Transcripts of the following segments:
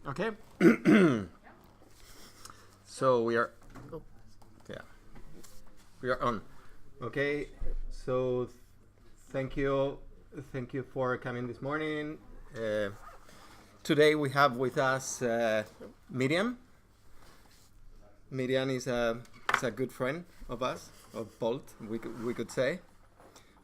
Okay. So we are, yeah, we are on. Okay. So thank you for coming this morning. Today we have with us Miriam. Miriam is a good friend of us, of Bolt. We could say.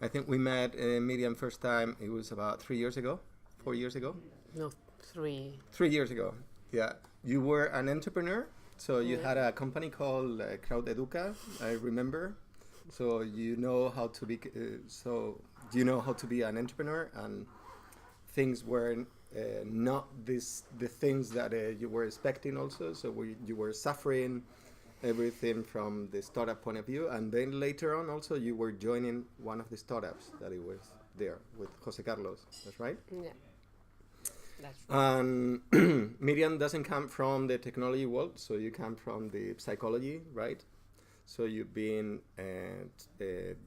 I think we met Miriam first time. It was about 3 years ago, 4 years ago. No, 3. 3 years ago. Yeah, you were an entrepreneur. So you had a company called Crowd Educa, I remember. So you know how to be. So you know how to be an entrepreneur, and things were not the things that you were expecting. Also, so you were suffering everything from the startup point of view, and then later on, also you were joining one of the startups that it was there with Jose Carlos. That's right. Yeah. That's right. And Miriam doesn't come from the technology world, so you come from the psychology, right? So you've been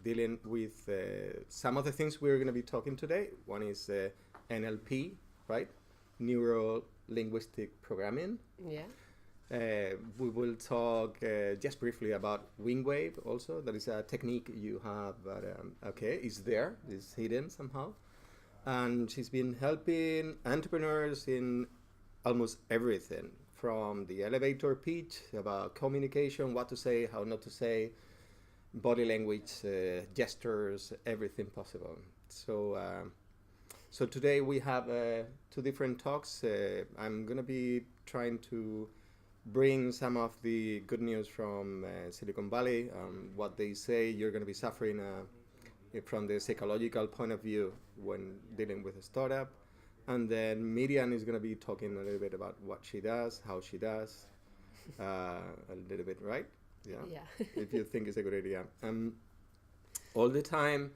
dealing with some of the things we're going to be talking today. One is NLP, right? Neuro Linguistic Programming. Yeah. We will talk just briefly about wing wave also. That is a technique you have, but it's there, it's hidden somehow. And she's been helping entrepreneurs in almost everything, from the elevator pitch about communication, what to say, how not to say, body language, gestures, everything possible. So today we have 2 different talks. I'm going to be trying to bring some of the good news from Silicon Valley, what they say you're going to be suffering from the psychological point of view when dealing with a startup. And then Miriam is going to be talking a little bit about what she does, how she does, a little bit, right? Yeah. If you think it's a good idea. All the time,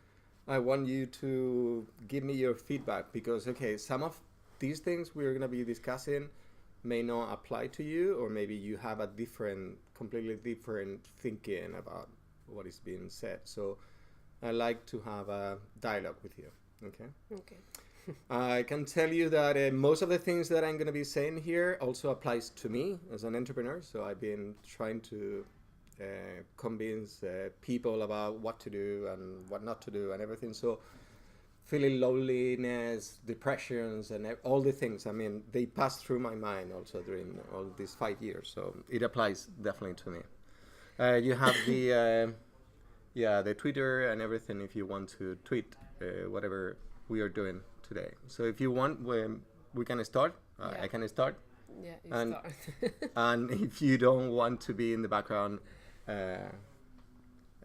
I want you to give me your feedback because, some of these things we're going to be discussing may not apply to you, or maybe you have a completely different thinking about what is being said. So I like to have a dialogue with you, okay? Okay. I can tell you that most of the things that I'm going to be saying here also applies to me as an entrepreneur. So I've been trying to convince people about what to do and what not to do and everything. So feeling loneliness, depressions, and all the things, I mean, they pass through my mind also during all these 5 years. So it applies definitely to me. You have the Twitter and everything if you want to tweet whatever we are doing today. So if you want, we can start. Yeah. I can start. Yeah, you And- start. And if you don't want to be in the background,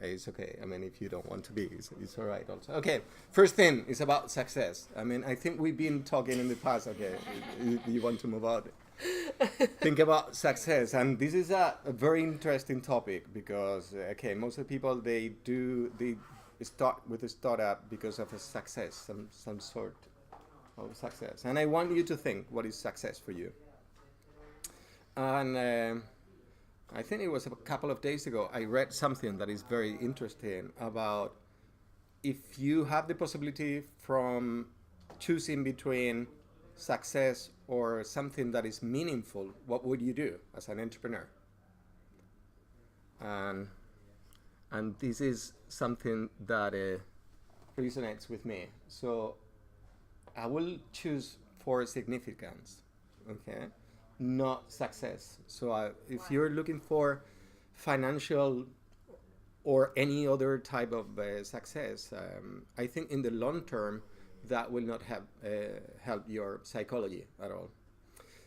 it's okay. I mean, if you don't want to be, it's all right also. Okay, first thing is about success. I mean, I think we've been talking in the past, you want to move out. Think about success, and this is a very interesting topic because, most of the people, they start with a startup because of a success, some sort of success. And I want you to think, what is success for you? And I think it was a couple of days ago, I read something that is very interesting about if you have the possibility from choosing between success or something that is meaningful, what would you do as an entrepreneur? And this is something that resonates with me. So I will choose for significance, okay? Not success. So if you're looking for financial or any other type of success, I think in the long term that will not help your psychology at all.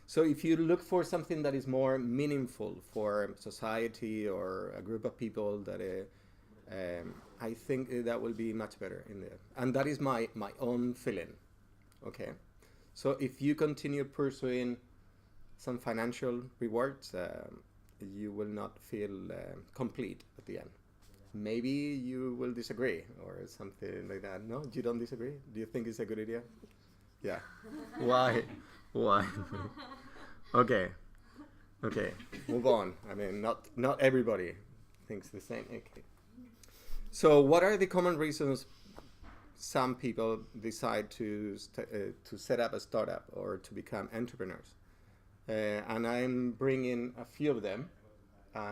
So if you look for something that is more meaningful for society or a group of people, that I think that will be much better in there. And that is my own feeling. Okay. So if you continue pursuing some financial rewards, you will not feel complete at the end. Maybe you will disagree or something like that. No, you don't disagree? Do you think it's a good idea? Yeah. Why? Okay. Move on. I mean, not everybody thinks the same. Okay. So what are the common reasons some people decide to set up a startup or to become entrepreneurs? and I'm bringing a few of them.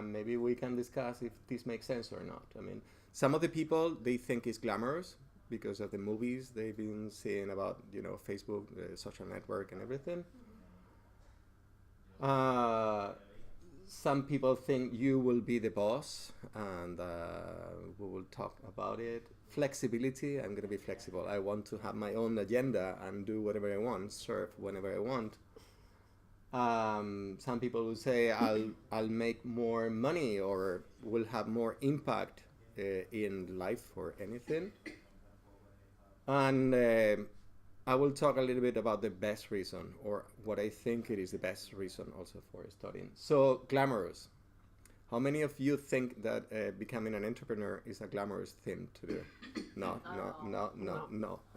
Maybe we can discuss if this makes sense or not. I mean, some of the people, they think it's glamorous because of the movies they've been seeing about, Facebook, the social network, and everything. Some people think you will be the boss, and we will talk about it. Flexibility, I'm going to be flexible. I want to have my own agenda and do whatever I want, surf whenever I want. Some people will say I'll make more money or will have more impact in life or anything. And I will talk a little bit about the best reason, or what I think it is the best reason also for studying. So, glamorous. How many of you think that becoming an entrepreneur is a glamorous thing to do? No.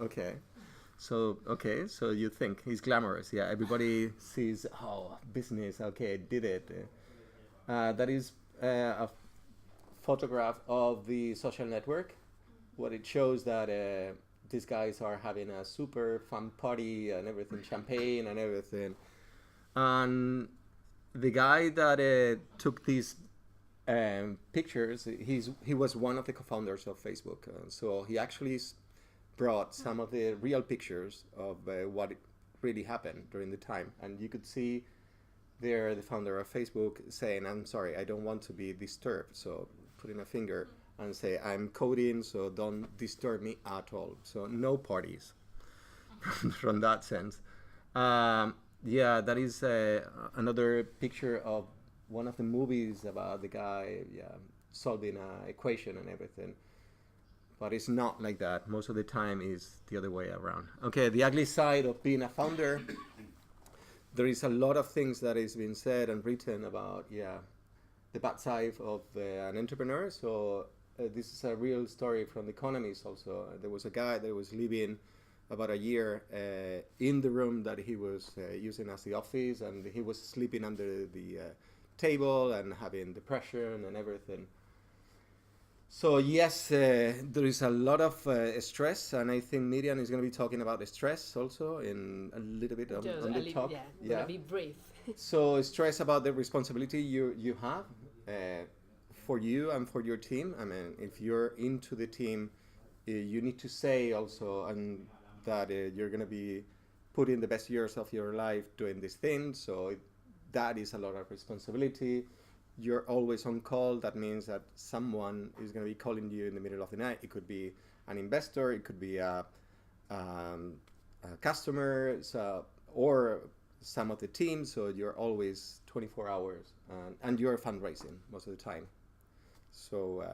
Okay. So you think it's glamorous. Yeah, everybody sees, business, okay, did it. That is a photograph of the social network. What it shows that these guys are having a super fun party and everything, champagne and everything. And the guy that took these pictures, he was one of the co-founders of Facebook. So he actually brought some of the real pictures of what really happened during the time. And you could see there the founder of Facebook saying, I'm sorry, I don't want to be disturbed. So putting a finger and say, I'm coding, so don't disturb me at all. So no parties from that sense. That is another picture of one of the movies about the guy solving an equation and everything. But it's not like that. Most of the time is the other way around. Okay, the ugly side of being a founder. There is a lot of things that is being said and written about, the bad side of an entrepreneur. So this is a real story from The Economist also. There was a guy that was living about a year in the room that he was using as the office, and he was sleeping under the table and having depression and everything. So yes, there is a lot of stress, and I think Miriam is going to be talking about the stress also in a little bit on the talk. Yeah, be brief. So stress about the responsibility you have for you and for your team. I mean, if you're into the team, you need to say also and that you're going to be putting the best years of your life doing this thing. So that is a lot of responsibility. You're always on call. That means that someone is going to be calling you in the middle of the night. It could be an investor, it could be a customer, or some of the team. So you're always 24 hours, and you're fundraising most of the time. So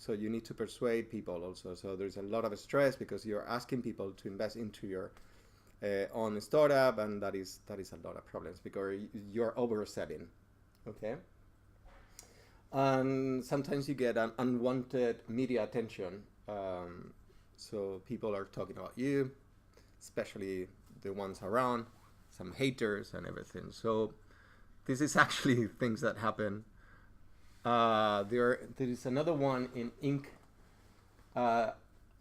you need to persuade people also. So there's a lot of stress because you're asking people to invest into your own startup, and that is a lot of problems because you're overselling. Okay. And sometimes you get an unwanted media attention. So people are talking about you, especially the ones around, some haters and everything. So this is actually things that happen. There is another one in Inc.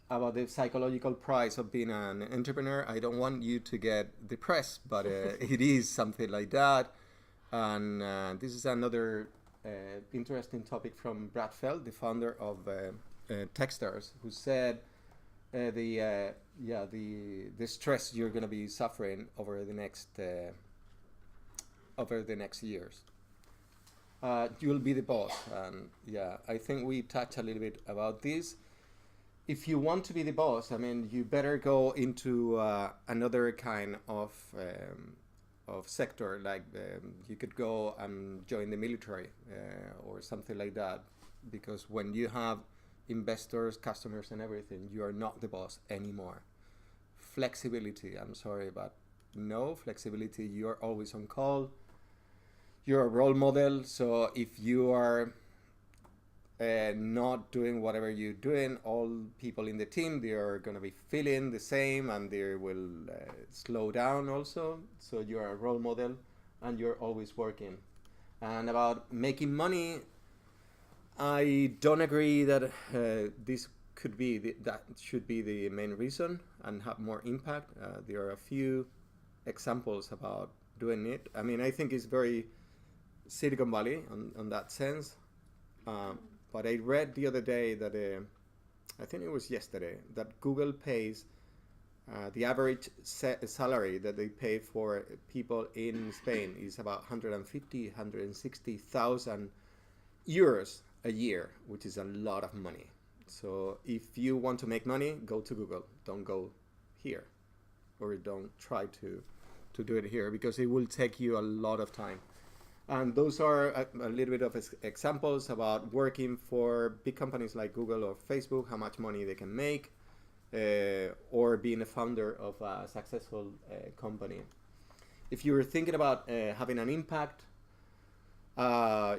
About the psychological price of being an entrepreneur. I don't want you to get depressed, but it is something like that. And this is another interesting topic from Brad Feld, the founder of Techstars, who said the stress you're going to be suffering over the next years. You'll be the boss, and I think we touched a little bit about this. If you want to be the boss, I mean, you better go into another kind of sector, like you could go and join the military or something like that, because when you have investors, customers and everything, you are not the boss anymore. Flexibility, I'm sorry, but no flexibility. You're always on call. You're a role model, so if you are not doing whatever you're doing, all people in the team, they are going to be feeling the same, and they will slow down also. So you're a role model and you're always working. And about making money, I don't agree that this could be that should be the main reason and have more impact. There are a few examples about doing it. I mean, I think it's very Silicon Valley on that sense. But I read the other day that, I think it was yesterday, that Google pays the average salary that they pay for people in Spain is about 150, 160,000 euros a year, which is a lot of money. So if you want to make money, go to Google. Don't go here, or don't try to do it here, because it will take you a lot of time. And those are a little bit of examples about working for big companies like Google or Facebook, how much money they can make, or being a founder of a successful company. If you're thinking about having an impact,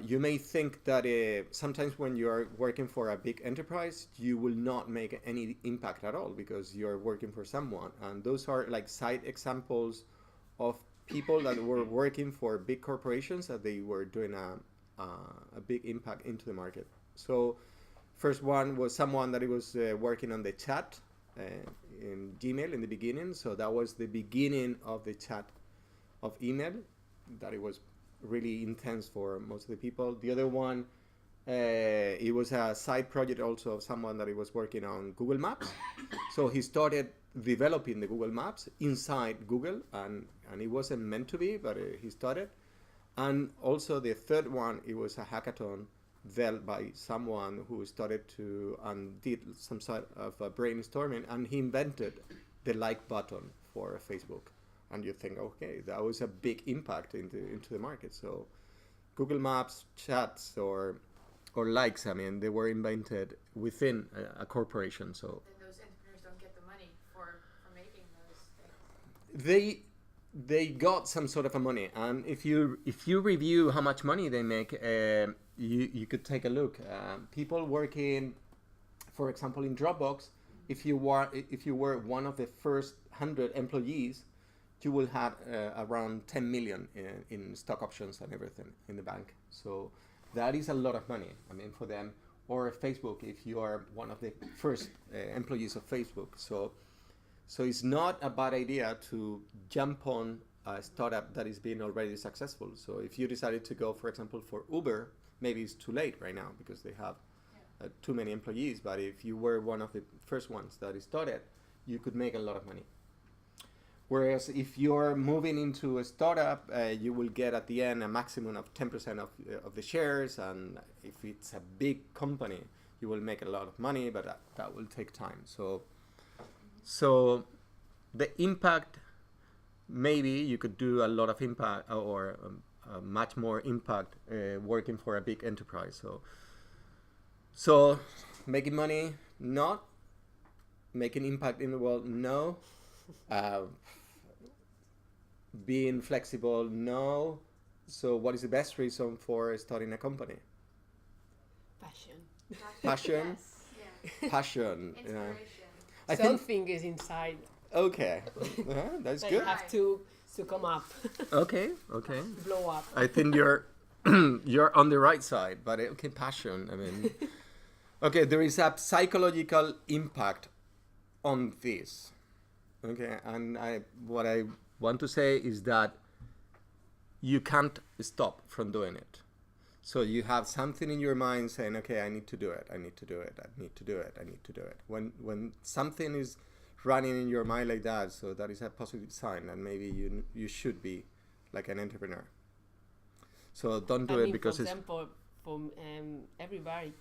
you may think that sometimes when you're working for a big enterprise, you will not make any impact at all because you're working for someone. And those are like side examples of people that were working for big corporations that they were doing a big impact into the market. So first one was someone that was working on the chat in Gmail in the beginning. So that was the beginning of the chat of email, that it was really intense for most of the people. The other one, it was a side project also of someone that he was working on Google Maps. So he started developing the Google Maps inside Google, and it wasn't meant to be, but he started. And also the third one, it was a hackathon dealt by someone who started to and did some sort of brainstorming, and he invented the like button for Facebook. And you think, okay, that was a big impact into the market. So Google Maps, chats, or likes, I mean, they were invented within a corporation. So then those entrepreneurs don't get the money for making those things. They got some sort of a money, and if you review how much money they make, you could take a look. People working, for example, in Dropbox, if you were one of the first 100 employees, you will have around 10 million in stock options and everything in the bank. So that is a lot of money, I mean, for them. Or Facebook, if you are one of the first employees of Facebook. So it's not a bad idea to jump on a startup that is being already successful. So if you decided to go, for example, for Uber, maybe it's too late right now because they have too many employees. But if you were one of the first ones that started, you could make a lot of money. Whereas if you're moving into a startup, you will get at the end a maximum of 10% of the shares. And if it's a big company, you will make a lot of money, but that will take time. So the impact, maybe you could do a lot of impact or much more impact working for a big enterprise. So making money, not. Making impact in the world, no. Being flexible, no. So what is the best reason for starting a company? Passion? Yes. Yeah. Passion. Inspiration. I think, Something is inside. okay. That's They good. have to come up, Okay. blow up. I think you're on the right side, but okay, passion. I mean, okay, there is a psychological impact on this. Okay, and what I want to say is that you can't stop from doing it. So you have something in your mind saying, okay, I need to do it, I need to do it, I need to do it, I need to do it. When something is running in your mind like that, so that is a positive sign, and maybe you should be like an entrepreneur. So don't do it because for example, everybody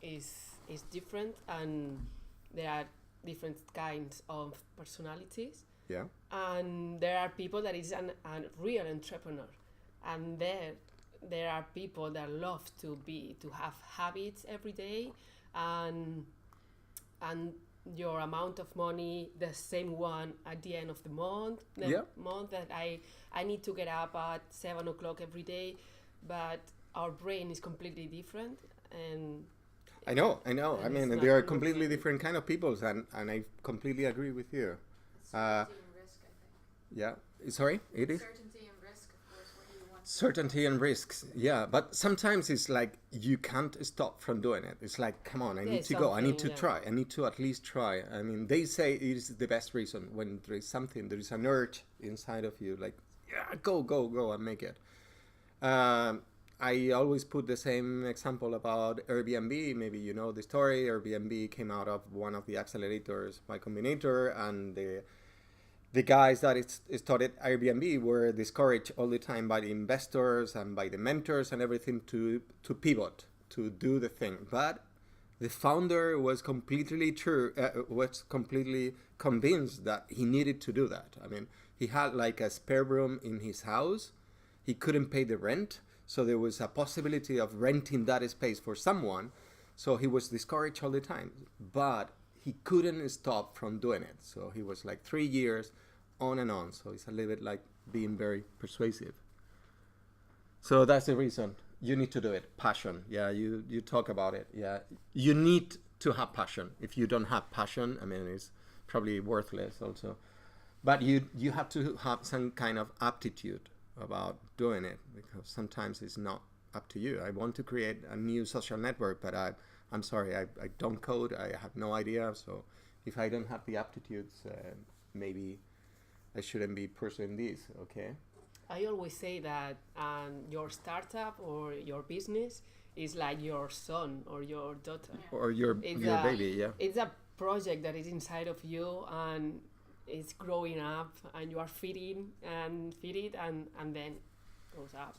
is different, and there are different kinds of personalities. Yeah. And there are people that is a real entrepreneur, and there are people that love to have habits every day, and your amount of money the same one at the end of the month. Month that I need to get up at 7 o'clock every day, but our brain is completely different. And I know. And I mean, it's there are not completely really- different kind of peoples, and I completely agree with you. Certainty and risk, I think. Yeah. Sorry, it is Certainty and risk, of course, what you want. certainty and risks. Yeah, but sometimes it's like you can't stop from doing it. It's like, come on, I need to go. I need to something, try. I need to at least try. I mean, they say it is the best reason when there is something, there is an urge inside of you, like, yeah, go and make it. I always put the same example about Airbnb. Maybe you know the story. Airbnb came out of one of the accelerators, Y Combinator, and the guys that started Airbnb were discouraged all the time by the investors and by the mentors and everything to pivot, to do the thing. But the founder was was completely convinced that he needed to do that. I mean, he had like a spare room in his house. He couldn't pay the rent, so there was a possibility of renting that space for someone. So he was discouraged all the time, but he couldn't stop from doing it. So he was like 3 years on and on. So it's a little bit like being very persuasive. So that's the reason you need to do it. Passion. Yeah, you talk about it. Yeah, you need to have passion. If you don't have passion, I mean, it's probably worthless also. But you have to have some kind of aptitude about doing it, because sometimes it's not up to you. I want to create a new social network, but I'm sorry, I don't code. I have no idea. So if I don't have the aptitudes, maybe I shouldn't be pursuing this. Okay. I always say that your startup or your business is like your son or your daughter. Or your baby, yeah. It's a project that is inside of you and it's growing up, and you are feeding and feed it, and then goes up.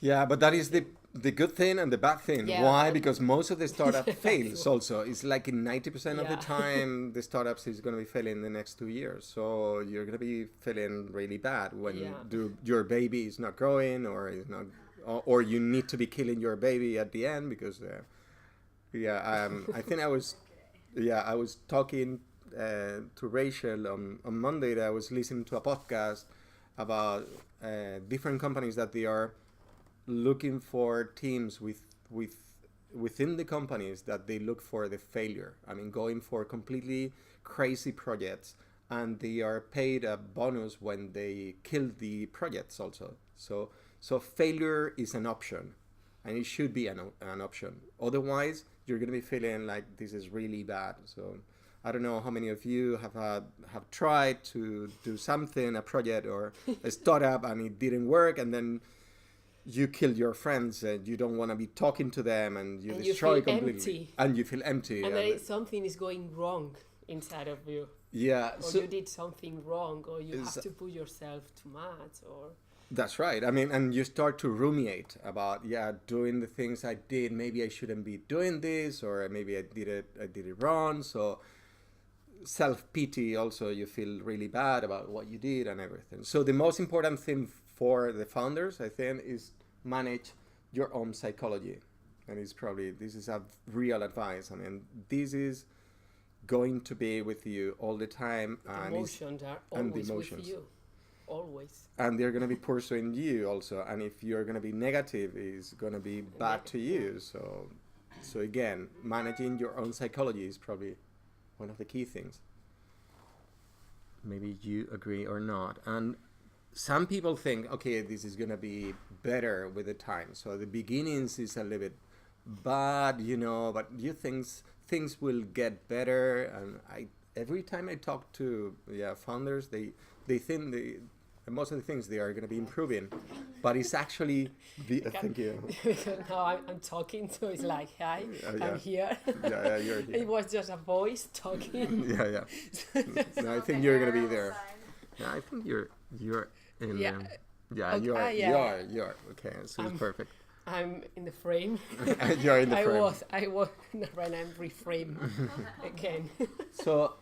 Yeah, but that is the good thing and the bad thing. Yeah. Why? Because most of the startup fails also. It's like in 90% of the time, the startups is going to be failing in the next 2 years. So you're going to be feeling really bad when your baby is not growing, or is not, or you need to be killing your baby at the end because, I think I was talking to Rachel on Monday that I was listening to a podcast about different companies that they are looking for teams within the companies that they look for the failure. I mean, going for completely crazy projects, and they are paid a bonus when they kill the projects also. So failure is an option, and it should be an option. Otherwise, you're going to be feeling like this is really bad. So I don't know how many of you have tried to do something, a project or a startup, and it didn't work, and then you kill your friends and you don't want to be talking to them, and you destroy completely. Empty. And you feel empty. And then something is going wrong inside of you. Yeah. Or you did something wrong, or you have to put yourself too much, or... That's right. I mean, and you start to ruminate about, doing the things I did. Maybe I shouldn't be doing this, or maybe I did it wrong. So self-pity also, you feel really bad about what you did and everything. So the most important thing for the founders, I think, is manage your own psychology. And this is a real advice. I mean, this is going to be with you all the time. The emotions are always with you. Always. And they're going to be pursuing you also. And if you're going to be negative, it's going to be bad to you. So again, managing your own psychology is probably one of the key things. Maybe you agree or not. And some people think, okay, this is going to be better with the time. So the beginnings is a little bit bad, but you think things will get better. And every time I talk to founders, they think most of the things they are going to be improving, but it's actually thank you. Because now I'm talking, so it's like, hi, I'm here. You're here. It was just a voice talking. No, I think you're going to be there. I think you're in yeah. Yeah, okay, you are. Okay, so it's perfect. I'm in the frame. You're in the frame. I was, right now I'm reframed again. So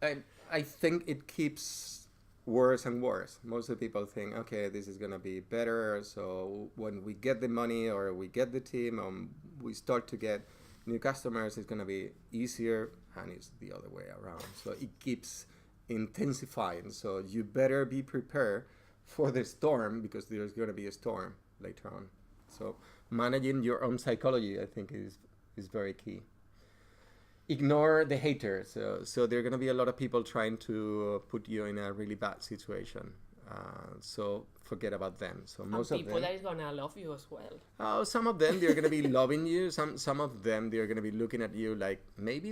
I think it keeps worse and worse. Most of the people think, okay, this is going to be better. So when we get the money or we get the team, we start to get new customers, it's going to be easier, and it's the other way around. So it keeps intensifying. So you better be prepared for the storm, because there's going to be a storm later on. So managing your own psychology, I think, is very key. Ignore the haters. So there are going to be a lot of people trying to put you in a really bad situation. So forget about them. So most of them, people that is gonna love you as well. Oh, some of them they're going to be loving you. Some of them they're going to be looking at you like maybe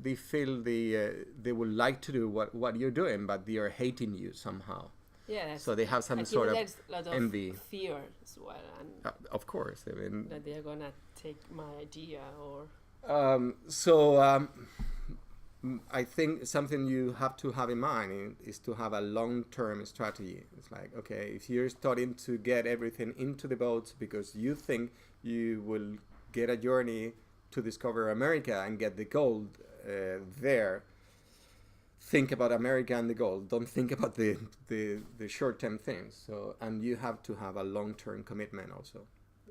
they feel they would like to do what you're doing, but they are hating you somehow. Yes. So they have some I think sort of there's a lot of envy. fear as well, and Of course, I mean. that they're gonna take my idea or. I think something you have to have in mind is to have a long-term strategy. It's like, okay, if you're starting to get everything into the boats because you think you will get a journey to discover America and get the gold there, think about America and the gold. Don't think about the short-term things. So, and you have to have a long-term commitment also.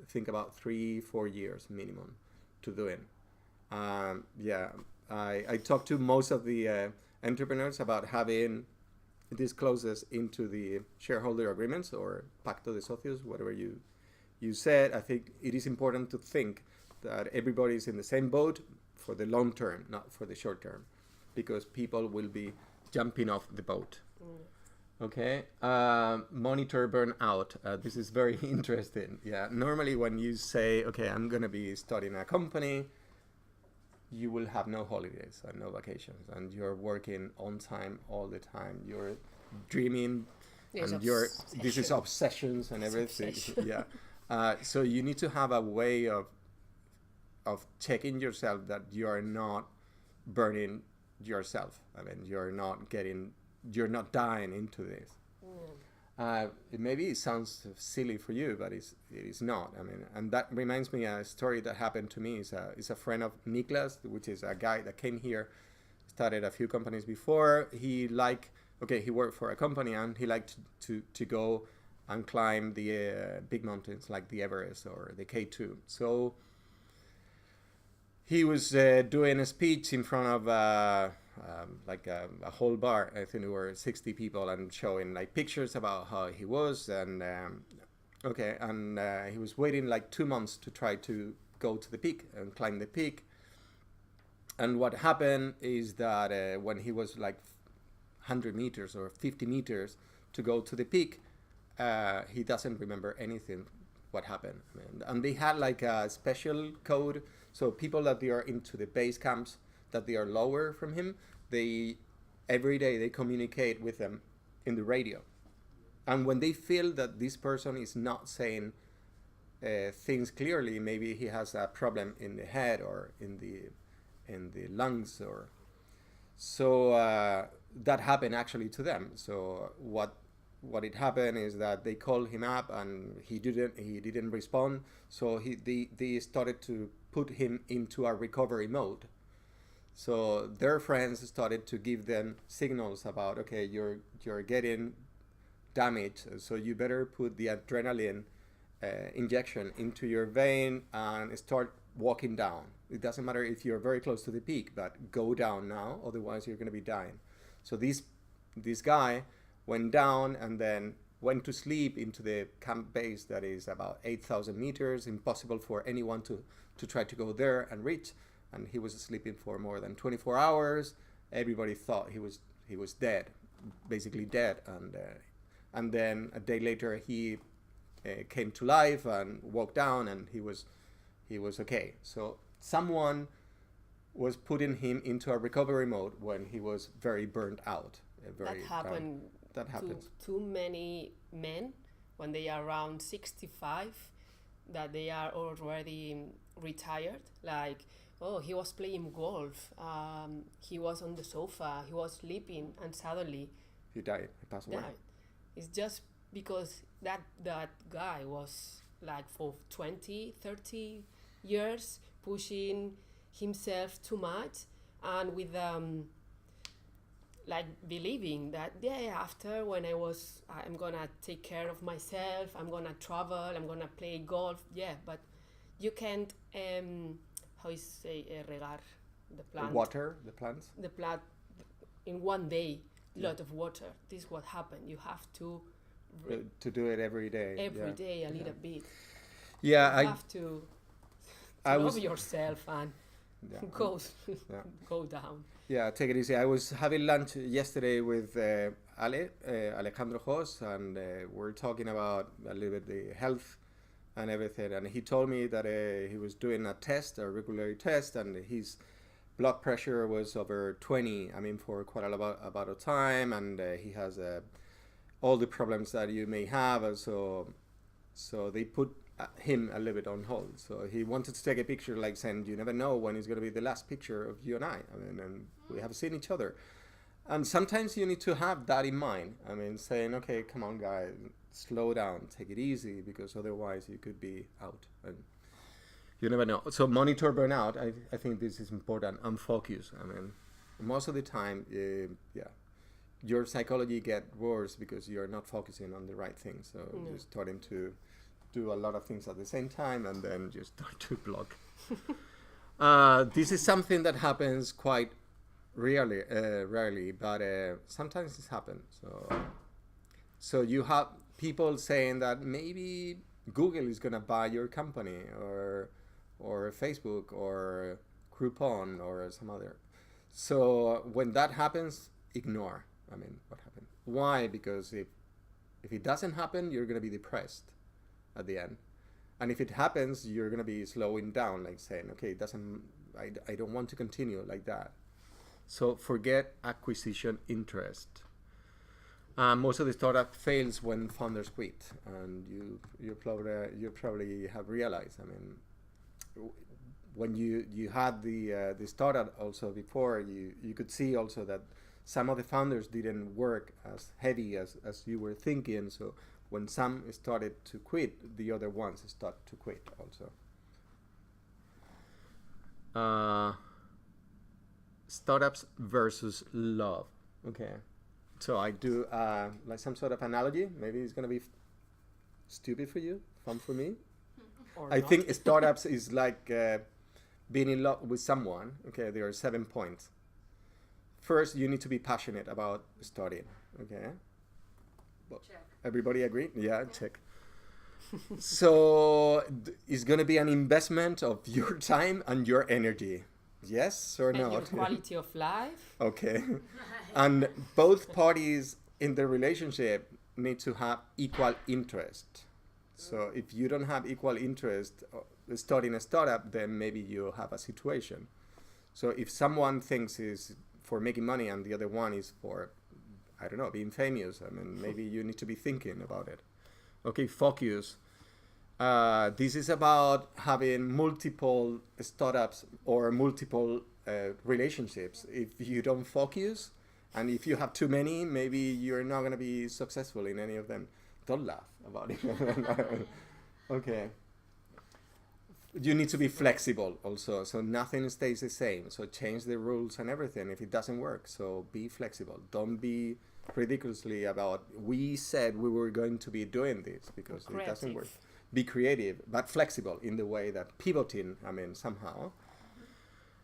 Think about 3-4 years minimum to do it. I talked to most of the entrepreneurs about having these clauses into the shareholder agreements or pacto de socios, whatever you said. I think it is important to think that everybody is in the same boat for the long term, not for the short term, because people will be jumping off the boat. Okay, monitor burnout. This is very interesting. Yeah, normally when you say, okay, I'm gonna be starting a company, you will have no holidays and no vacations, and you're working on time all the time. You're dreaming, and this is obsessions and everything. Yeah, so you need to have a way of checking yourself that you are not burning yourself. I mean, you're not dying into this. Maybe it sounds silly for you, but it is not. I mean, and that reminds me a story that happened to me. Is a friend of Niklas, which is a guy that came here, started a few companies before. He worked for a company and he liked to go and climb the big mountains like the Everest or the K2. So he was doing a speech in front of a whole bar. I think there were 60 people, and showing like pictures about how he was, and he was waiting like 2 months to try to go to the peak and climb the peak. And what happened is that when he was like 100 meters or 50 meters to go to the peak, he doesn't remember anything what happened. And they had like a special code, so people that they are into the base camps that they are lower from him, every day they communicate with them in the radio. And when they feel that this person is not saying things clearly, maybe he has a problem in the head or in the lungs, or so that happened actually to them. So what it happened is that they called him up and he didn't respond. So they started to put him into a recovery mode. So their friends started to give them signals about, okay, you're getting damaged, so you better put the adrenaline injection into your vein and start walking down. It doesn't matter if you're very close to the peak, but go down now, otherwise you're going to be dying. So this guy went down and then went to sleep into the camp base that is about 8,000 meters, impossible for anyone to try to go there and reach. And he was sleeping for more than 24 hours. Everybody thought he was dead, basically dead. And then a day later he came to life and walked down, and he was okay. So someone was putting him into a recovery mode when he was very burnt out. That happened to too many men when they are around 65, that they are already retired. Like, oh, he was playing golf, he was on the sofa, he was sleeping, and suddenly he died. He passed away. It's just because that guy was like for 20-30 years pushing himself too much, and with like believing that after when I'm gonna take care of myself, I'm gonna travel, I'm gonna play golf. Yeah, but you can't how you say regar the plant. Water the plants. The plant in one day, lot of water. This is what happened. You have to do it every day. Every day a little bit. Yeah, you have to love yourself and go down. Yeah, take it easy. I was having lunch yesterday with Alejandro Jos, and we're talking about a little bit the health and everything. And he told me that he was doing a regular test, and his blood pressure was over 20. I mean, for quite a lot of time, and he has all the problems that you may have. So they put him a little bit on hold. So he wanted to take a picture, like saying, you never know when it's going to be the last picture of you and I. I mean, and we have seen each other. And sometimes you need to have that in mind. I mean, saying, okay, come on, guys, slow down, take it easy, because otherwise you could be out. And you never know. So monitor burnout. I think this is important. And focus. I mean, most of the time, your psychology get worse because you're not focusing on the right thing. So you're starting to do a lot of things at the same time, and then you start to block. This is something that happens quite rarely, but sometimes it happens. So you have people saying that maybe Google is gonna buy your company, or Facebook, or Groupon, or some other. So when that happens, ignore. I mean, what happened? Why? Because if it doesn't happen, you're gonna be depressed at the end. And if it happens, you're going to be slowing down, like saying, okay, I don't want to continue like that. So forget acquisition interest. Most of the startup fails when founders quit. And you probably have realized, I mean, when you had the startup also before, you could see also that some of the founders didn't work as heavy as you were thinking. So when some started to quit, the other ones start to quit also. Startups versus love. Okay. So I do like some sort of analogy. Maybe it's going to be stupid for you, fun for me. I think startups is like being in love with someone. Okay, there are 7 points. First, you need to be passionate about starting. Okay. Well, everybody agree? Yeah, check. So it's going to be an investment of your time and your energy. Yes or and not? your quality of life. Okay. And both parties in the relationship need to have equal interest. So if you don't have equal interest starting a startup, then maybe you have a situation. So if someone thinks is for making money and the other one is for, I don't know, being famous, I mean, maybe you need to be thinking about it. Okay, focus. This is about having multiple startups or multiple relationships. If you don't focus, and if you have too many, maybe you're not going to be successful in any of them. Don't laugh about it. Okay. You need to be flexible also, so nothing stays the same. So change the rules and everything if it doesn't work. So be flexible. Don't be ridiculously about, we said we were going to be doing this, because it doesn't work. Be creative, but flexible in the way that pivoting, I mean, somehow.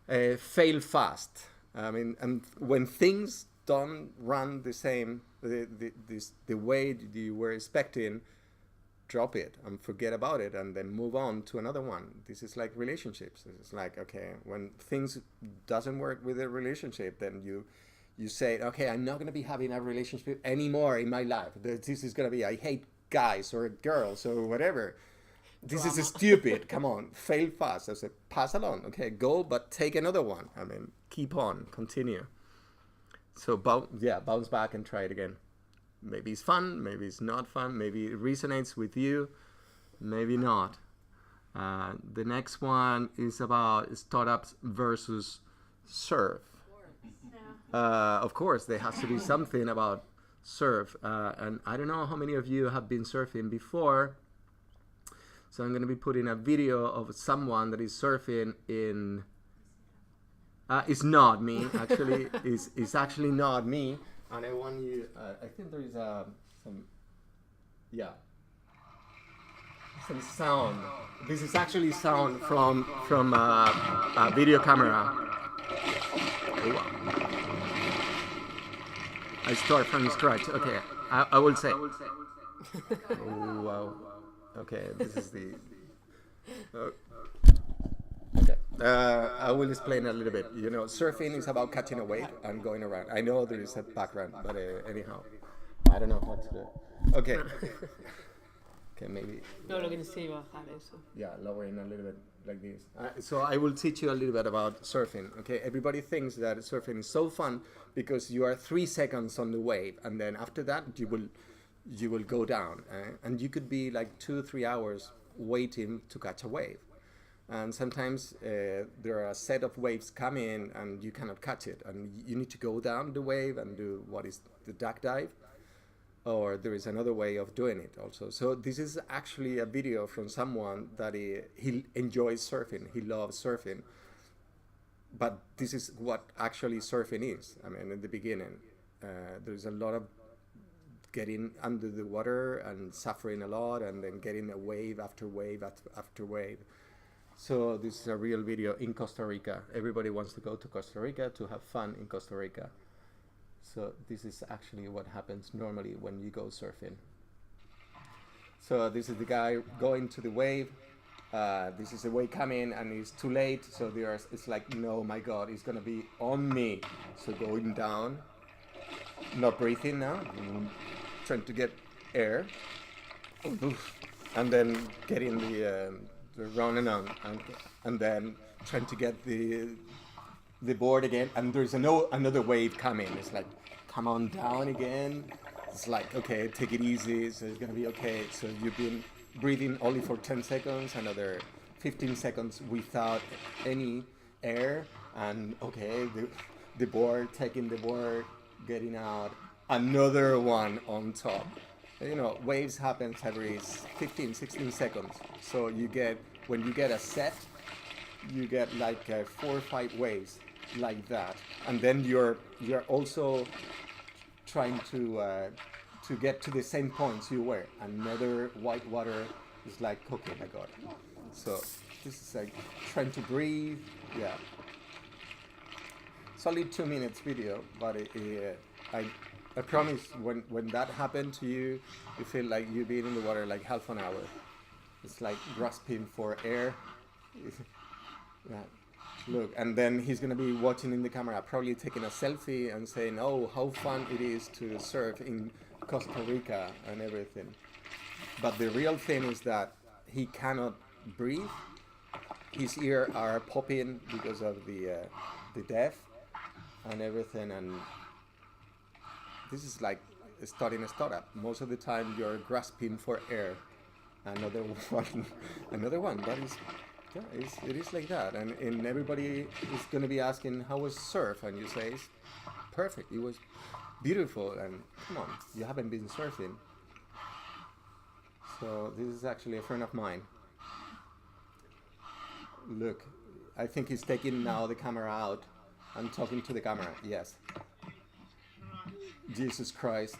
Fail fast. I mean, and when things don't run the same, the way you were expecting, drop it and forget about it and then move on to another one. This is like relationships. It's like, okay, when things doesn't work with a relationship, then you say, okay, I'm not going to be having a relationship anymore in my life. This is going to be, I hate guys or girls or whatever. This is stupid. Come on, fail fast. I say, pass along. Okay, go, but take another one. I mean, keep on, continue. So bounce back and try it again. Maybe it's fun, maybe it's not fun, maybe it resonates with you, maybe not. The next one is about startups versus surf. Of course, there has to be something about surf. And I don't know how many of you have been surfing before. So I'm going to be putting a video of someone that is surfing in... it's not me, actually. It's actually not me. And I want you, I think there is some sound. This is actually sound from a video camera. I start from scratch. Okay, I will say. Oh, wow. Okay, this is the... Okay. I will explain a little bit. You know, surfing is about catching a wave and going around. I know there is a background, but anyhow, I don't know how to do it. Okay. Okay, maybe. No, lo que sí bajar eso. Yeah, lowering a little bit like this. So I will teach you a little bit about surfing. Okay, everybody thinks that surfing is so fun because you are 3 seconds on the wave, and then after that you will you will go down, and you could be like 2-3 hours waiting to catch a wave. And sometimes there are a set of waves coming and you cannot catch it, and you need to go down the wave and do what is the duck dive, or there is another way of doing it also. So this is actually a video from someone that he enjoys surfing, he loves surfing, but this is what actually surfing is. I mean, in the beginning, there's a lot of getting under the water and suffering a lot, and then getting a wave after wave after wave. So this is a real video in Costa Rica. Everybody wants to go to Costa Rica to have fun in Costa Rica. So this is actually what happens normally when you go surfing. So this is the guy going to the wave. This is the wave coming, and it's too late. So it's like, no, my God, it's gonna be on me. So going down, not breathing now, trying to get air, and then getting the running on, and then trying to get the board again, and there's another wave coming. It's like, come on down again. It's like, okay, take it easy, so it's gonna be okay. So you've been breathing only for 10 seconds, another 15 seconds without any air, and okay, the board, taking the board, getting out, another one on top. You know, waves happens every 15, 16 seconds. So when you get a set, you get like 4 or 5 waves like that. And then you're also trying to get to the same points you were. Another white water is like, okay, my God. So this is like trying to breathe. Yeah. It's only 2 minutes video, but I promise when that happened to you, you feel like you've been in the water like half an hour. It's like grasping for air. Yeah. Look, and then he's gonna be watching in the camera, probably taking a selfie and saying, oh, how fun it is to surf in Costa Rica and everything. But the real thing is that he cannot breathe. His ears are popping because of the death and everything, and this is like starting a startup. Most of the time you're grasping for air. Another one. That is, yeah, it is like that. And everybody is going to be asking, how was surf? And you say, it's perfect. It was beautiful. And come on, you haven't been surfing. So this is actually a friend of mine. Look, I think he's taking now the camera out and talking to the camera. Yes. Jesus Christ.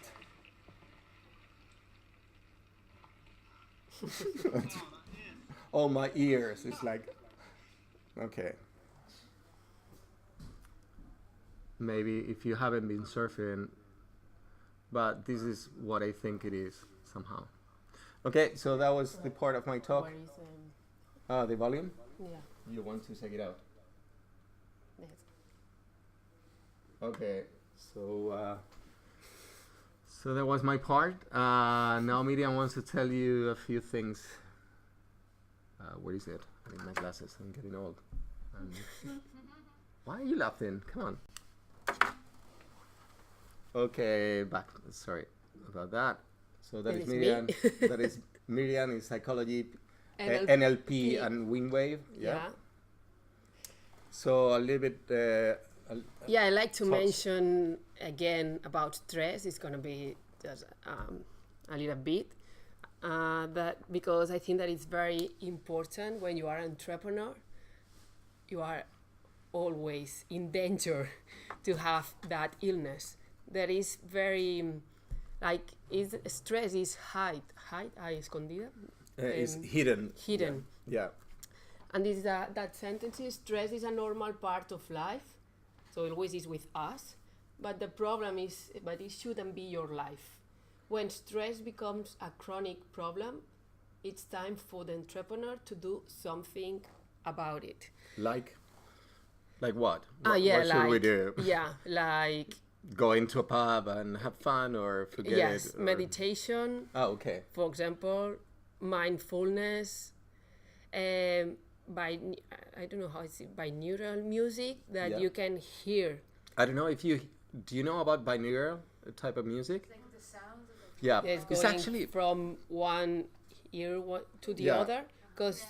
Oh, my ears. It's like, okay. Maybe if you haven't been surfing, but this is what I think it is somehow. Okay, so that was the part of my talk. Where is The volume? yeah. You want to check it out? Yes. Okay, so that was my part. Now Miriam wants to tell you a few things. Where is it? I need my glasses. I'm getting old. Why are you laughing? Come on. Okay, back. Sorry about that. So that is Miriam. That is Miriam in psychology, NLP and Wingwave. Yeah. So a little bit. Yeah, I like to mention again about stress. It's going to be just a little bit. That because I think that it's very important when you are an entrepreneur. You are always in danger to have that illness. That is very, stress is escondida. Is hidden. Hidden. Yeah. And this that sentence is, stress is a normal part of life, so it always is with us. But the problem is, but it shouldn't be your life. When stress becomes a chronic problem, it's time for the entrepreneur to do something about it. Like what? What should we do? Yeah, like go into a pub and have fun, or forget it? Yes, meditation. Oh, okay. For example, mindfulness. I don't know how it's binaural music that you can hear. I don't know if do you know about binaural type of music? Like the sounds of Yeah, It's it's going actually, from one ear to the Yeah. other. Because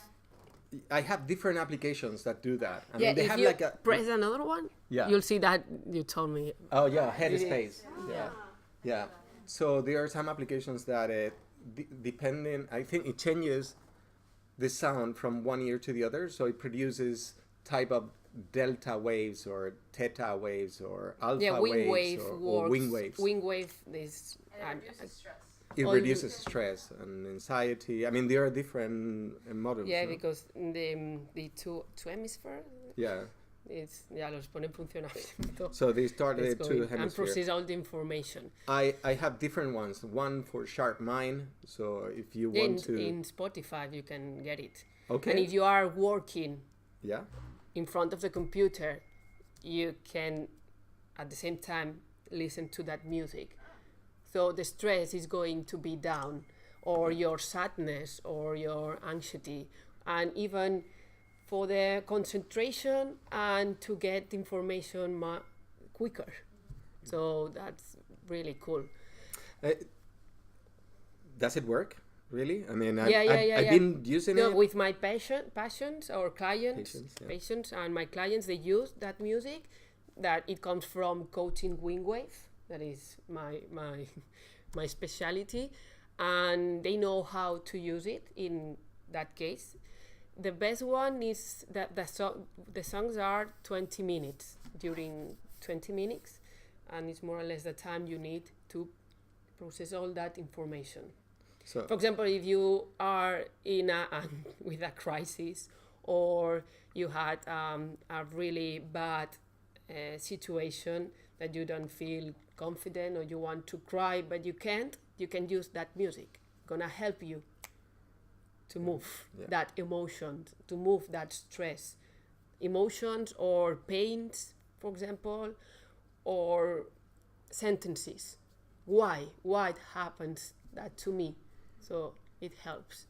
I have different applications that do that. I yeah, mean, they if have you like a, press another one, Yeah. you'll see that you told me. oh yeah, It is. headspace. Yeah. Yeah. So there are some applications that depending, I think it changes the sound from one ear to the other. So it produces type of delta waves or theta waves or alpha Yeah, wing waves wave or works. wing waves. Wing wave is And it reduces stress. It all- reduces stress and anxiety. I mean, there are different models. yeah, no? because the two hemispheres, Yeah. it's ya los pone en funcionamiento. So they start It's the going two and hemispheres. process all the information. I have different ones. One for sharp mind. So if you Yeah, want to, in Spotify you can get it. okay, And if you are working yeah, in front of the computer, you can at the same time listen to that music. So the stress is going to be down, or your sadness, or your anxiety, and even for the concentration and to get information quicker. So that's really cool. does it work? Really? I mean, Yeah, I've been using No, it. with my patients or clients, Patients, yeah. patients and my clients, they use that music. That it comes from coaching wing wave. That is my specialty, and they know how to use it in that case. The best one is that the songs are 20 minutes, during 20 minutes, and it's more or less the time you need to process all that information. So For example, if you are in with a crisis, or you had a really bad situation that you don't feel confident, or you want to cry but you can't, you can use that music. Gonna help you to move Yeah. that emotion, to move that stress, emotions or pains, for example, or sentences. Why it happens that to me? So it helps.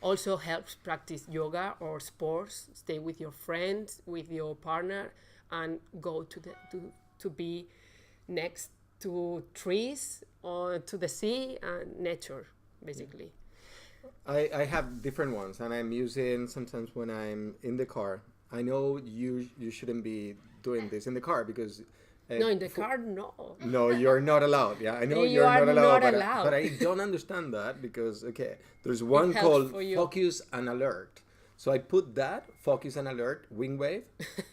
Also helps practice yoga or sports. Stay with your friends, with your partner, and go to be next to trees or to the sea and nature, basically. I have different ones, and I'm using sometimes when I'm in the car. I know you shouldn't be doing this in the car because. No, in the car, no. No, you're not allowed. Yeah, I know You you're are not allowed, not but, allowed. but I don't understand that because there's one helps called for you. focus and alert. So I put that focus and alert wing wave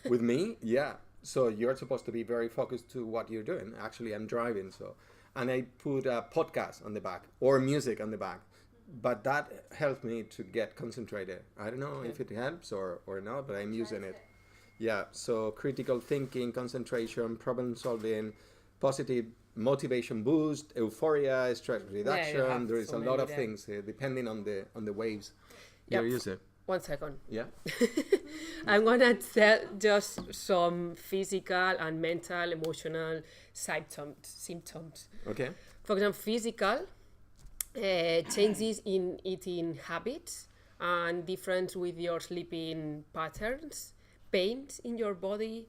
with me. Yeah. So you're supposed to be very focused to what you're doing. Actually, I'm driving, and I put a podcast on the back or music on the back. But that helped me to get concentrated. I don't know if it helps or not, but I'm using it. Yeah, so critical thinking, concentration, problem solving, positive motivation boost, euphoria, stress reduction. have There is so a lot many of there. things depending on the waves. Yep. You use it. 1 second. Yeah. I'm gonna tell just some physical and mental, emotional symptoms. Okay. For example, physical changes in eating habits and difference with your sleeping patterns, pains in your body,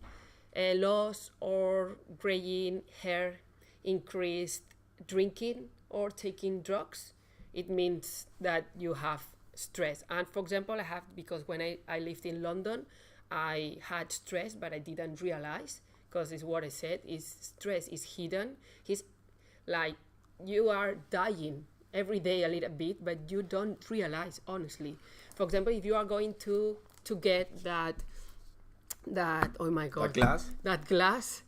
loss or graying hair, increased drinking or taking drugs. It means that you have stress. And for example, I have, because when I lived in London, I had stress, but I didn't realize, because it's what I said, is stress is hidden. It's like you are dying every day a little bit, but you don't realize, honestly. For example, if you are going to get that oh my god, that glass,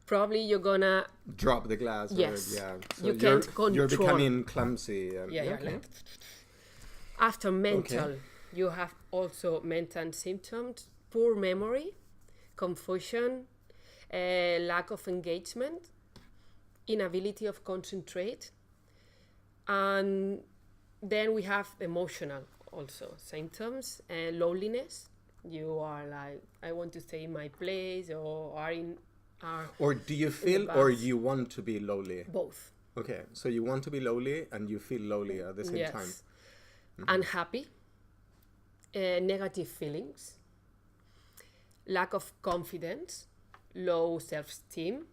probably you're gonna drop the glass. Yes. Yeah. So You can't control. You're becoming clumsy. Yeah, okay. like, after mental, you have also mental symptoms: poor memory, confusion, lack of engagement, inability of concentrate, and then we have emotional also symptoms, loneliness. You are like, I want to stay in my place, or Or do you feel, or you want to be lonely? both. Okay, so you want to be lonely and you feel lonely at the same time. Unhappy, negative feelings, lack of confidence, low self-esteem,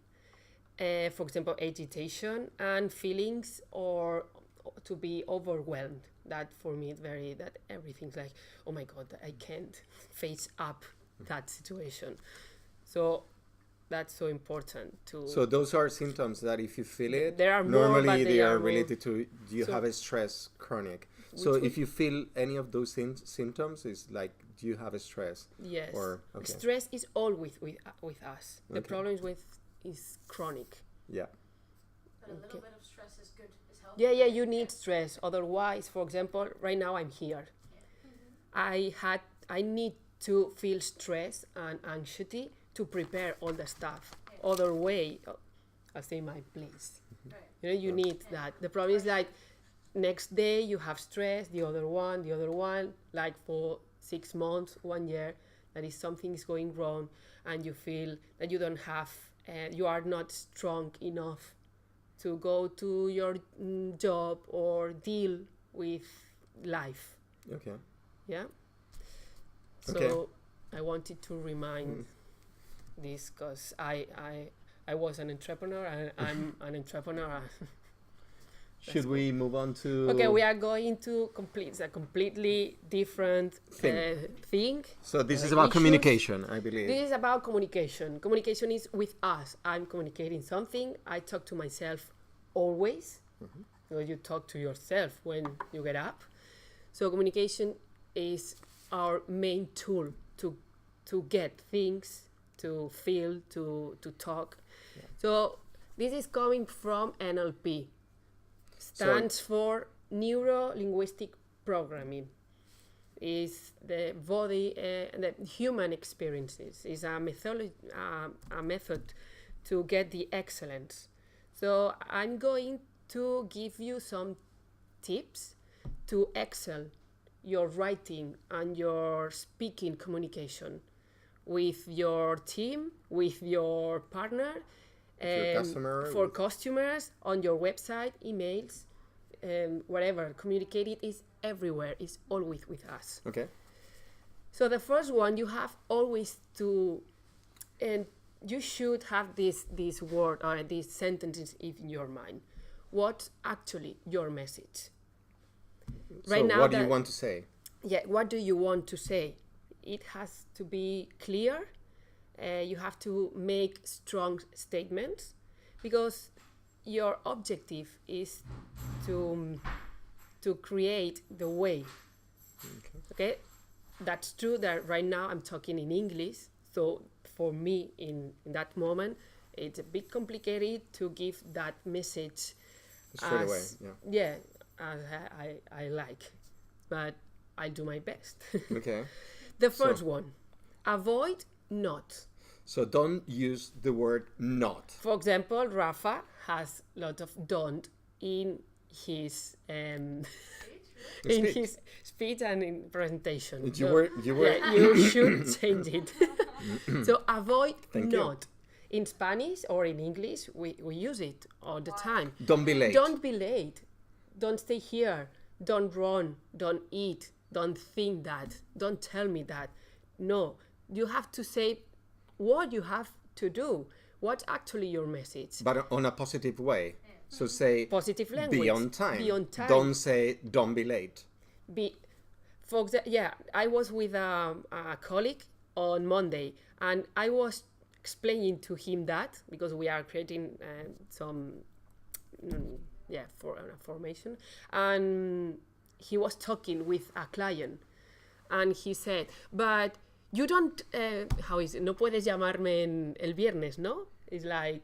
for example, agitation and feelings, or to be overwhelmed. That for me is very, that everything's like, oh my God, I can't face up that situation. So that's so important to. So those are symptoms that if you feel it, there are more, normally but they are more. related to you So- have a stress chronic. So if you feel any of those symptoms, it's like, do you have a stress? Yes. Or okay. Stress is always with us. The Okay. problem is chronic. Yeah. But a little Okay. bit of stress is good, is healthy. Yeah, you need stress. Otherwise, for example, right now I'm here. I need to feel stress and anxiety to prepare all the stuff. Other way, I'll say my place. Right. You know, you need that. The problem is like next day you have stress, the other one, like for 6 months, 1 year, that is something is going wrong, and you feel that you don't have, you are not strong enough to go to your job or deal with life. Okay. Yeah. Okay. So I wanted to remind this because I was an entrepreneur and I'm an entrepreneur. Should we move on to? Okay, we are going to complete a completely different thing. So this is about issues. communication, I believe. This is about communication. Communication is with us. I'm communicating something. I talk to myself always. So you talk to yourself when you get up. So communication is our main tool to get things, to feel, to talk. Yeah. So this is coming from NLP. Stands for Neuro Linguistic Programming. Is the body, the human experiences. Is a method to get the excellence. So I'm going to give you some tips to excel your writing and your speaking communication with your team, with your partner, your customer, for customers, on your website, emails, whatever. Communicating is everywhere, is always with us. Okay. So the first one, you have always to, and you should have this word or these sentences in your mind. What's actually your message? So what do you want to say? Yeah, what do you want to say? It has to be clear. You have to make strong statements because your objective is to create the way. Okay? That's true that right now I'm talking in English. So for me, in that moment, it's a bit complicated to give that message Straight away, yeah, as I like. But I do my best. Okay. The first one, avoid not. So don't use the word not. For example, Rafa has a lot of don't in his Speech. his speech and in presentation. You were Yeah, you should change it. So avoid Thank you. not. In Spanish or in English, we use it all the time. Don't be late. Don't be late. Don't stay here. Don't run. Don't eat. Don't think that. Don't tell me that. No, you have to say what you have to do. What's actually your message? But on a positive way. So say Positive language. be on time. Be on time. Don't say don't be late. Yeah, I was with a colleague on Monday, and I was explaining to him that because we are creating some for formation, and he was talking with a client, and he said, but you don't how is it? No puedes llamarme el viernes, no? It's like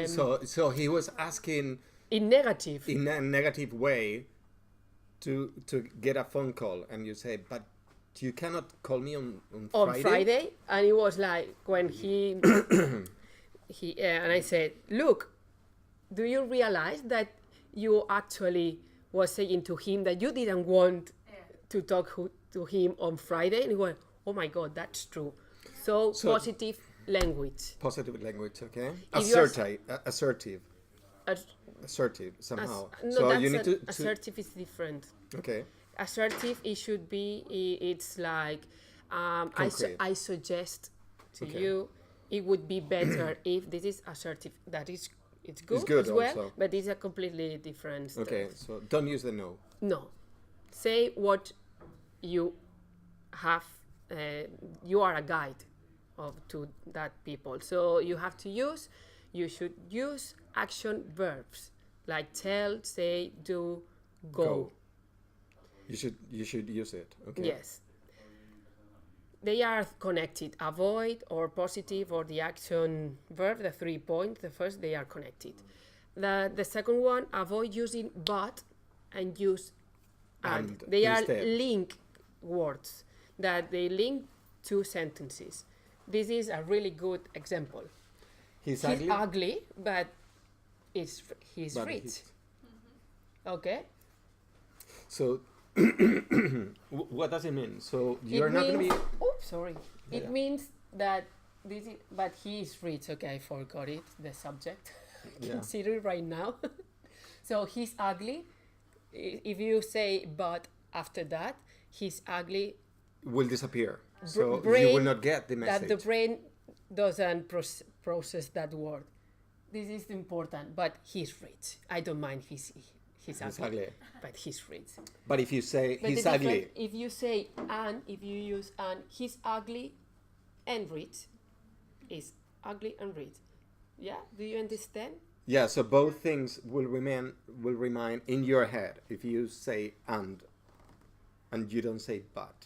So he was asking in negative. in a negative way to get a phone call, and you say, but you cannot call me on Friday, and it was like when he and I said, look, do you realize that you actually was saying to him that you didn't want to talk to him on Friday? And he went, oh my God, that's true. So positive language. Positive language, okay. If you are Assertive somehow. No, So that's you need to assertive is different. okay. Assertive, it should be, it's like, Concrete. I suggest to Okay. you, it would be better if this is assertive, that is it's good, good as well, also. but it's a completely different stuff. Okay, so don't use the no. No. Say what you have, you are a guide to that people. So you should use action verbs like tell, say, do, go. You should use it. Okay. Yes. They are connected. Avoid or positive or the action verb, the 3 points, the first, they are connected. The second one, avoid using but and use and. They instead. are link words that they link two sentences. This is a really good example. He's He's ugly, but he's But rich. he's- Okay? So, what does it mean? So you're It not going to means- be. Oops, sorry. It Yeah. means that this is, but he is rich. Okay, I forgot it. The subject. Yeah. Consider it right now. So he's ugly. If you say but after that, he's ugly. Will disappear. So you brain- will not get the message. That the brain doesn't process that word. This is important. But he's rich. I don't mind he's He's ugly, ugly. but he's rich. But if you say But he's the ugly, difference, if you say and, if you use and, he's ugly and rich, is ugly and rich. Yeah, do you understand? yeah. So both things will remain in your head if you say and you don't say but.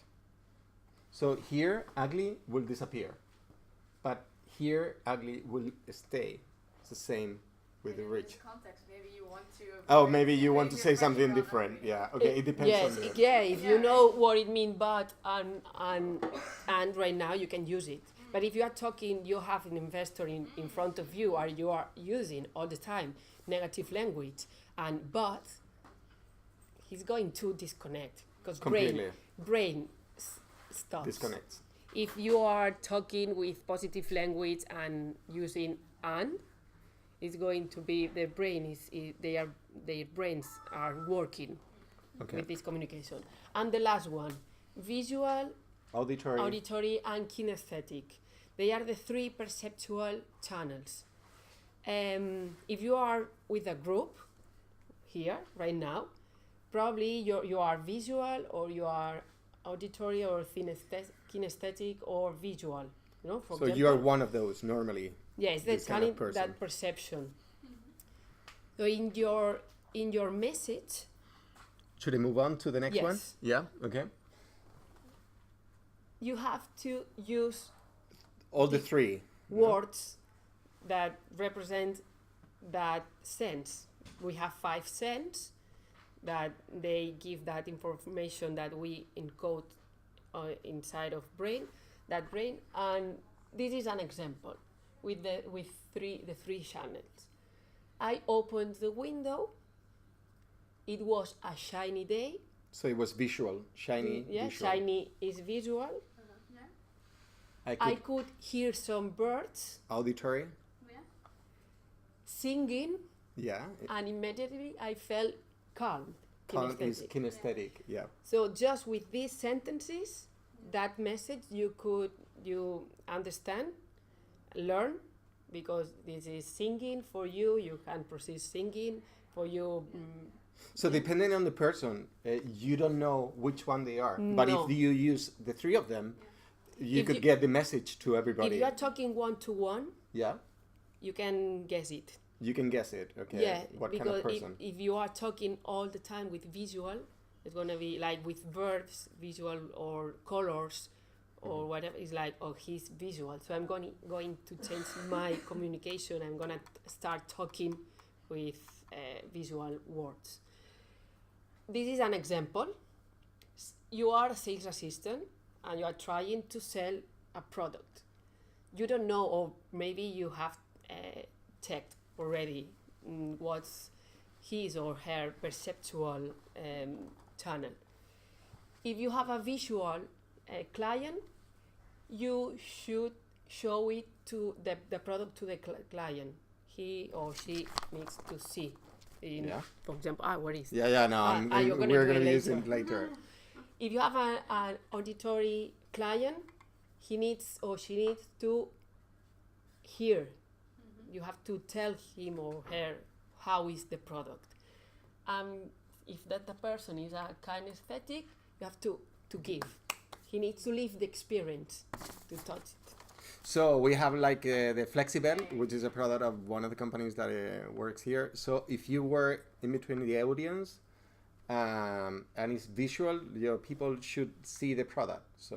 So here ugly will disappear, but here ugly will stay. It's the same with the In rich. this context, maybe you want to. Oh, avoid maybe you want to your say friend something around different. ugly. Yeah. Okay. It depends Yes, on the. yeah. If you Yeah. know what it means, but and right now you can use it. But if you are talking, you have an investor in front of you, or you are using all the time negative language, and but he's going to disconnect because Completely. brain stops. Disconnects. If you are talking with positive language and using and, it's going to be their brains are working Okay. with this communication. And the last one, visual, Auditory. auditory, and kinesthetic. They are the three perceptual channels. If you are with a group here right now, probably you are visual or you are auditory or kinesthetic or visual. You know, for So example. you are one of those normally. Yes, this that's kind of kind person. that perception. So in your message, Should I move on to the next one? Yes. Yeah. Okay. you have to use All the three. words that represent that sense. We have 5 senses that they give that information that we encode inside of that brain, and this is an example with the three channels. I opened the window. It was a shiny day. So it was visual, shiny. Yeah, visual. shiny is visual. Yeah. I could I could hear some birds auditory. Yeah. singing, Yeah. and immediately I felt calm. Calm is kinesthetic. kinesthetic. Yeah. So just with these sentences, that message you understand, learn, because this is singing for you. You can proceed singing for you. So depending on the person, you don't know which one they are. But No. if you use the three of them, you If could you- get the message to If everybody. you are talking one to one, Yeah. you can guess it. You can guess it. Okay. Yeah, What kind because of person? if you are talking all the time with visual, it's gonna be like with verbs, visual or colors, or whatever. It's like, oh, he's visual. So I'm going to change my communication. I'm gonna start talking with visual words. This is an example. You are a sales assistant and you are trying to sell a product. You don't know, or maybe you have checked already what's his or her perceptual channel. If you have a visual client, you should show it to the product to the client. He or she needs to see. Yeah. For example, where is Yeah. Yeah. No. you're gonna we're do it gonna use later. it later. If you have an auditory client, he needs or she needs to hear you have to tell him or her how is the product. If that the person is a kinesthetic, you have to give. He needs to live the experience to touch it. So we have like the Flexibel, which is a product of one of the companies that works here. So if you were in between the audience and it's visual, your people should see the product. So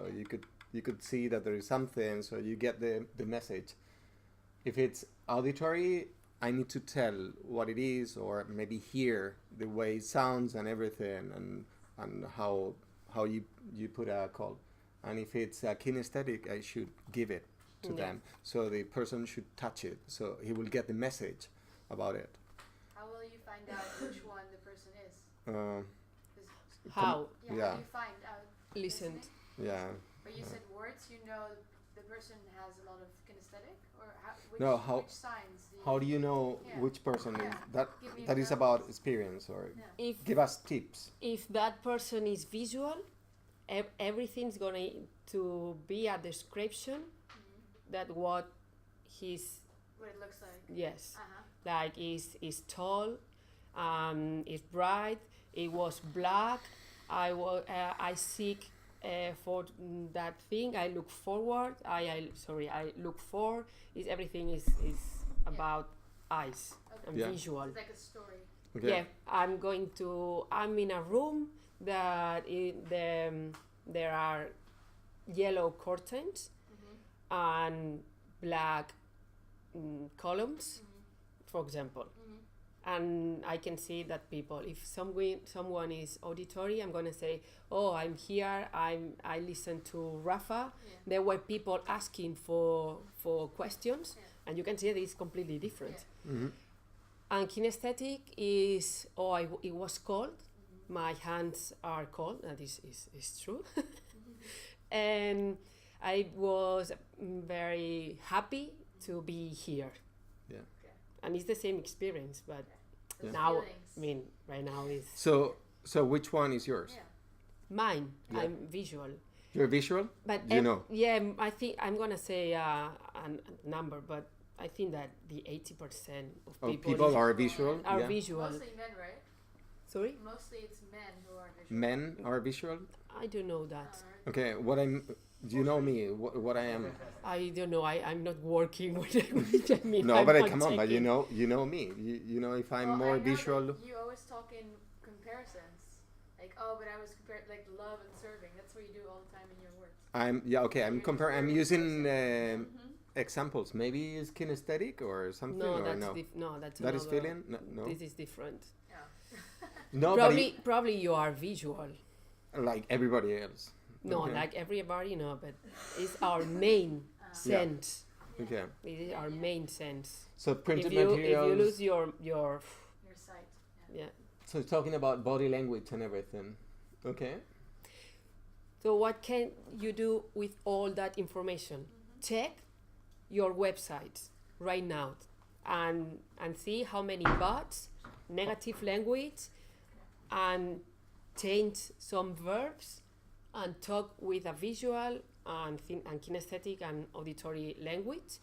you could see that there is something, so you get the message. If it's auditory, I need to tell what it is, or maybe hear the way it sounds and everything, and how you put a call. And if it's a kinesthetic, I should give it to them. So the person should touch it, so he will get the message about it. How will you find out which one the person is? How? How do you find out? Listen. Yeah. But you said words, you know the person has a lot of kinesthetic? Or which signs? How do you know which person is that? Give me That is examples. about experience, or give us tips. If that person is visual, everything's going to be a description that what it looks like. Yes. Like is tall, is bright, it was black, I seek for that thing, I look forward, I look for, everything is about eyes and visual. It's like a story. Okay. Yeah, I'm in a room that there are yellow curtains and black columns, for example. And I can see that people, if someone is auditory, I'm going to say, oh, I'm here, I listen to Rafa. There were people asking for questions, and you can see that it's completely different. And kinesthetic is, it was cold, my hands are cold, and this is true. And I was very happy to be here. Yeah. And it's the same experience, but Those now, feelings. right now is So which one is yours? mine. Yeah. I'm visual. You're visual? But You know. Yeah, I think I'm gonna say a number, but I think that the 80% of People are visual. are Yeah. visual. Mostly men, right? Sorry, Mostly it's men who are visual. Men are visual. I don't know that. Okay. Do you know me? What I am? I don't know. I'm not working with language. I mean, No, I'm but not come on. But checking. you know me. You know if I'm Well, more I know visual. that you always talk in comparisons. Like, but I was compared like love and serving. That's what you do all the time in your words. Okay. I'm comparing. I'm using examples. Maybe it's kinesthetic or something. No, or that's no. that's That is another- feeling. No. This is different. Yeah. No, Probably you are visual. but like everybody else. No, Okay. like everybody, no, but it's our main sense. Okay. It is our main sense. So printed If you materials. lose your Your sight. yeah. So talking about body language and everything. Okay. So what can you do with all that information? Check your websites right now and see how many bots, negative language, and change some verbs and talk with a visual and kinesthetic and auditory language.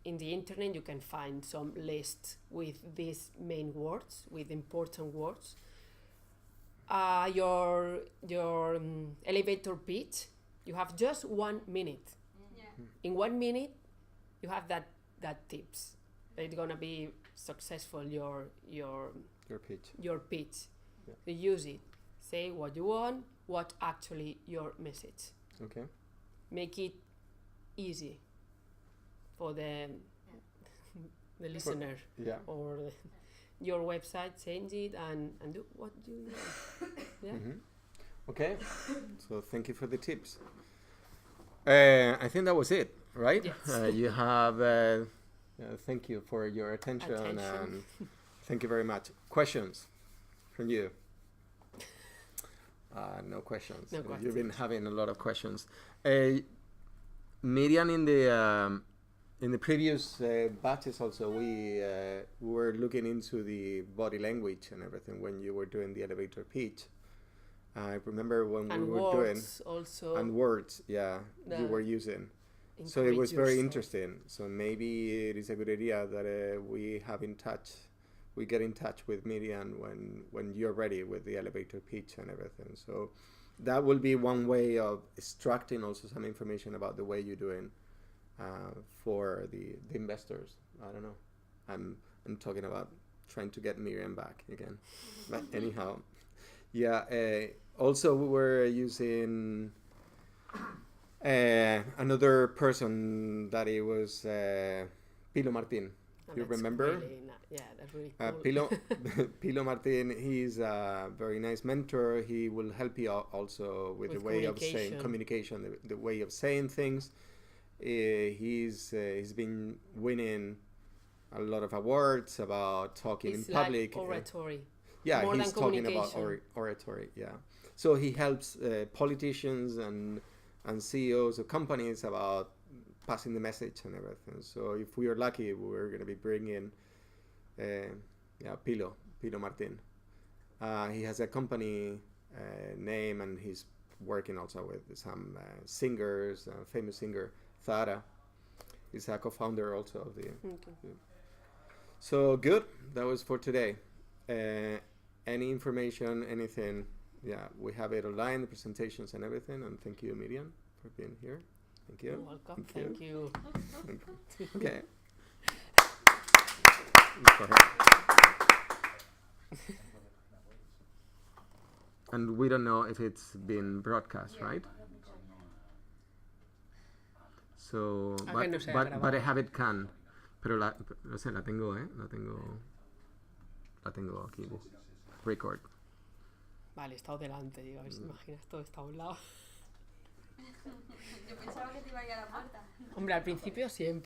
In the internet you can find some lists with these main words, with important words. Your elevator pitch, you have just 1 minute. Yeah. In 1 minute, you have that tips. It's gonna be successful your Pitch. pitch. Yeah. So use it. Say what you want. What actually your message. Okay. Make it easy for the listener Yeah. or your website. Change it and do what you want. Yeah. Okay. So thank you for the tips. I think that was it, right? Yes. You have. Thank you for your attention. And thank you very much. Questions from you? No questions. No You've questions. been having a lot of questions. Miriam, in the previous batches also, we were looking into the body language and everything when you were doing the elevator pitch. I remember when And we were words also. and words, you were using. So it was very yourself. interesting. So maybe it is a good idea that we get in touch with Miriam when you're ready with the elevator pitch and everything. So that will be one way of extracting also some information about the way you're doing for the investors. I don't know. I'm talking about trying to get Miriam back again. But anyhow, yeah. Also, we were using another person that it was Pilo Martin. And You that's remember? Really yeah, that's really cool. Pilo Martin, he's a very nice mentor. He will help you out also with the way of saying communication, the way of saying things. He's been winning a lot of awards about talking in public. Like oratory. Yeah, More he's than talking about oratory. Yeah, so he helps politicians and CEOs of companies about passing the message and everything. So if we are lucky, we're going to be bringing Pilo Martin. He has a company name, and he's working also with some singers, famous singer Zara. He's a co-founder also of the... Okay. So good, that was for today. Any information, anything, yeah, we have it online, the presentations and everything. And thank you, Miriam, for being here. Thank you. You're welcome. Thank you. Okay. And we don't know if it's been broadcast, right? So, but I have it can. Pero no sé, la tengo aquí. Record. Vale, he estado delante, digo, a ver si imaginas todo está a un lado. Yo pensaba que te iba a ir a la puerta. Hombre, al principio siempre.